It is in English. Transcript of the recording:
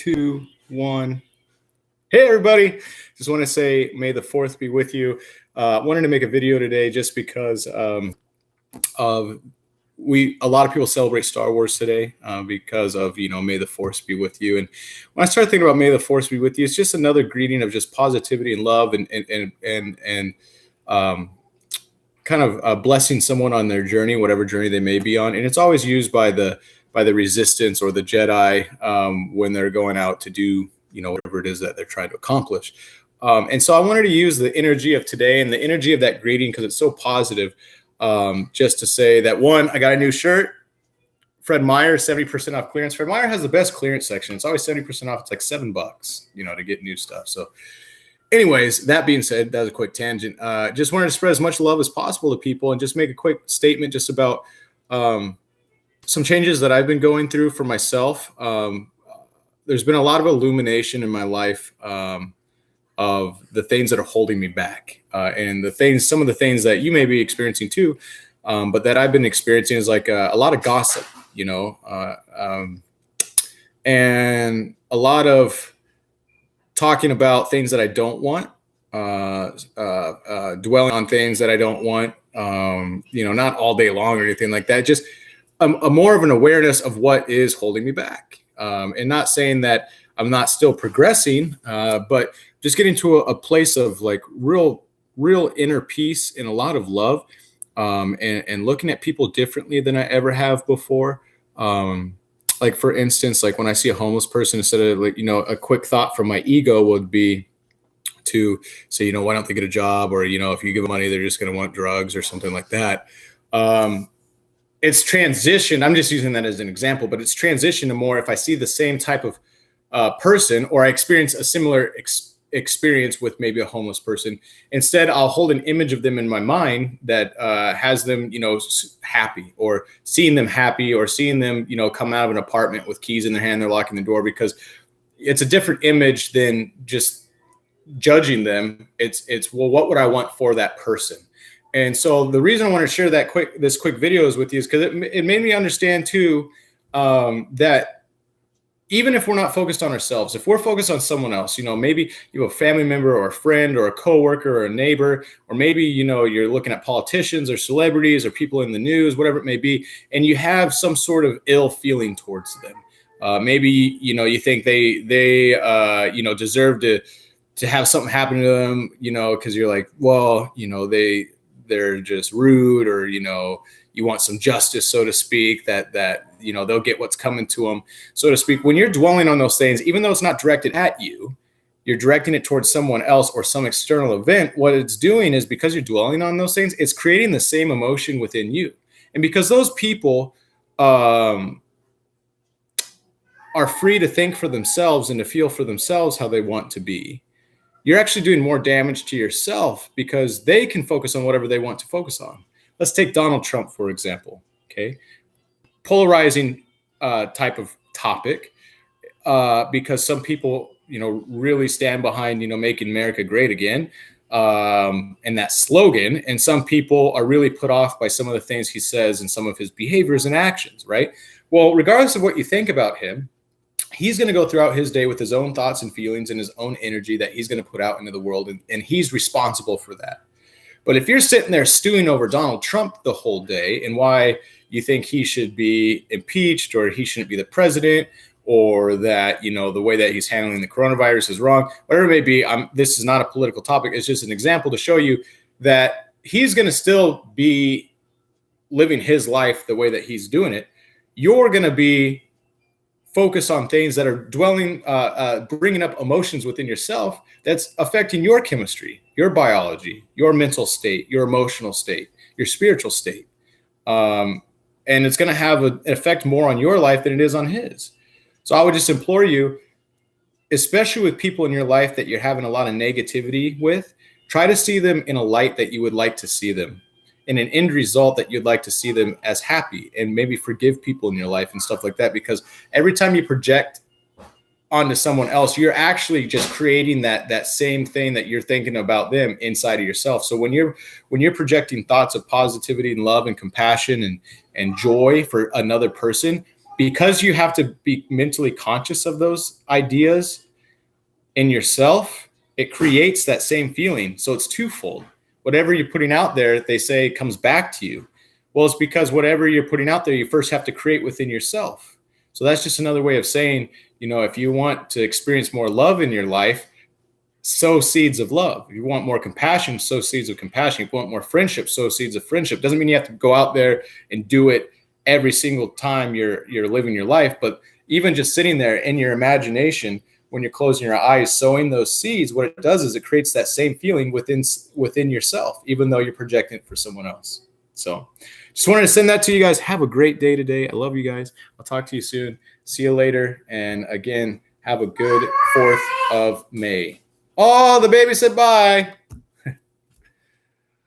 2, 1. Hey, everybody. Just want to say, may the 4th be with you. Wanted to make a video today just because of a lot of people celebrate Star Wars today because of, may the Force be with you. And when I started thinking about may the Force be with you, it's just another greeting of just positivity and love and kind of blessing someone on their journey, whatever journey they may be on. And it's always used by the Resistance or the Jedi when they're going out to do, whatever it is that they're trying to accomplish. And so I wanted to use the energy of today and the energy of that greeting because it's so positive. Just to say that, one, I got a new shirt. Fred Meyer, 70% off clearance. Fred Meyer has the best clearance section. It's always 70% off. It's like $7, to get new stuff. So anyways, that being said, that was a quick tangent. Just wanted to spread as much love as possible to people and just make a quick statement just about some changes that I've been going through for myself. There's been a lot of illumination in my life of the things that are holding me back, and some of the things that you may be experiencing too, but that I've been experiencing is like a lot of gossip, and a lot of talking about things that I don't want, dwelling on things that I don't want, not all day long or anything like that. Just a more of an awareness of what is holding me back, and not saying that I'm not still progressing, but just getting to a place of like real inner peace and a lot of love, and looking at people differently than I ever have before. Like for instance, like when I see a homeless person, instead of like, a quick thought from my ego would be to say, why don't they get a job? Or, if you give them money, they're just going to want drugs or something like that. It's transition. I'm just using that as an example, but it's transition to more if I see the same type of person, or I experience a similar experience with maybe a homeless person. Instead, I'll hold an image of them in my mind that has them, happy, or seeing them happy, or seeing them, come out of an apartment with keys in their hand, they're locking the door, because it's a different image than just judging them. It's well, what would I want for that person? And so the reason I want to share this quick videos with you is because it made me understand too, that even if we're not focused on ourselves, if we're focused on someone else, maybe you have a family member or a friend or a coworker or a neighbor, or maybe, you're looking at politicians or celebrities or people in the news, whatever it may be, and you have some sort of ill feeling towards them. Maybe, you think they deserve to have something happen to them, because you're like, well, they're just rude, or, you want some justice, so to speak, that they'll get what's coming to them, so to speak. When you're dwelling on those things, even though it's not directed at you, you're directing it towards someone else or some external event. What it's doing is, because you're dwelling on those things, it's creating the same emotion within you. And because those people are free to think for themselves and to feel for themselves how they want to be, you're actually doing more damage to yourself, because they can focus on whatever they want to focus on. Let's take Donald Trump, for example. Okay. Polarizing type of topic, because some people, really stand behind, making America great again, and that slogan. And some people are really put off by some of the things he says and some of his behaviors and actions, right? Well, regardless of what you think about him, he's going to go throughout his day with his own thoughts and feelings and his own energy that he's going to put out into the world, and he's responsible for that. But if you're sitting there stewing over Donald Trump the whole day and why you think he should be impeached, or he shouldn't be the president, or that, the way that he's handling the coronavirus is wrong, whatever it may be, this is not a political topic. It's just an example to show you that he's going to still be living his life the way that he's doing it. You're going to be focused on things that are bringing up emotions within yourself that's affecting your chemistry, your biology, your mental state, your emotional state, your spiritual state. And it's going to have an effect more on your life than it is on his. So I would just implore you, especially with people in your life that you're having a lot of negativity with, try to see them in a light that you would like to see them, in an end result that you'd like to see them as happy, and maybe forgive people in your life and stuff like that. Because every time you project onto someone else, you're actually just creating that same thing that you're thinking about them inside of yourself. So when you're projecting thoughts of positivity and love and compassion and joy for another person, because you have to be mentally conscious of those ideas in yourself, it creates that same feeling. So it's twofold. Whatever you're putting out there, they say comes back to you. Well, it's because whatever you're putting out there, you first have to create within yourself. So that's just another way of saying, if you want to experience more love in your life, sow seeds of love. If you want more compassion, sow seeds of compassion. If you want more friendship, sow seeds of friendship. Doesn't mean you have to go out there and do it every single time you're living your life, but even just sitting there in your imagination, when you're closing your eyes, sowing those seeds, what it does is it creates that same feeling within yourself, even though you're projecting it for someone else. So just wanted to send that to you guys. Have a great day today. I love you guys. I'll talk to you soon. See you later. And again, have a good 4th of May. Oh, the baby said bye.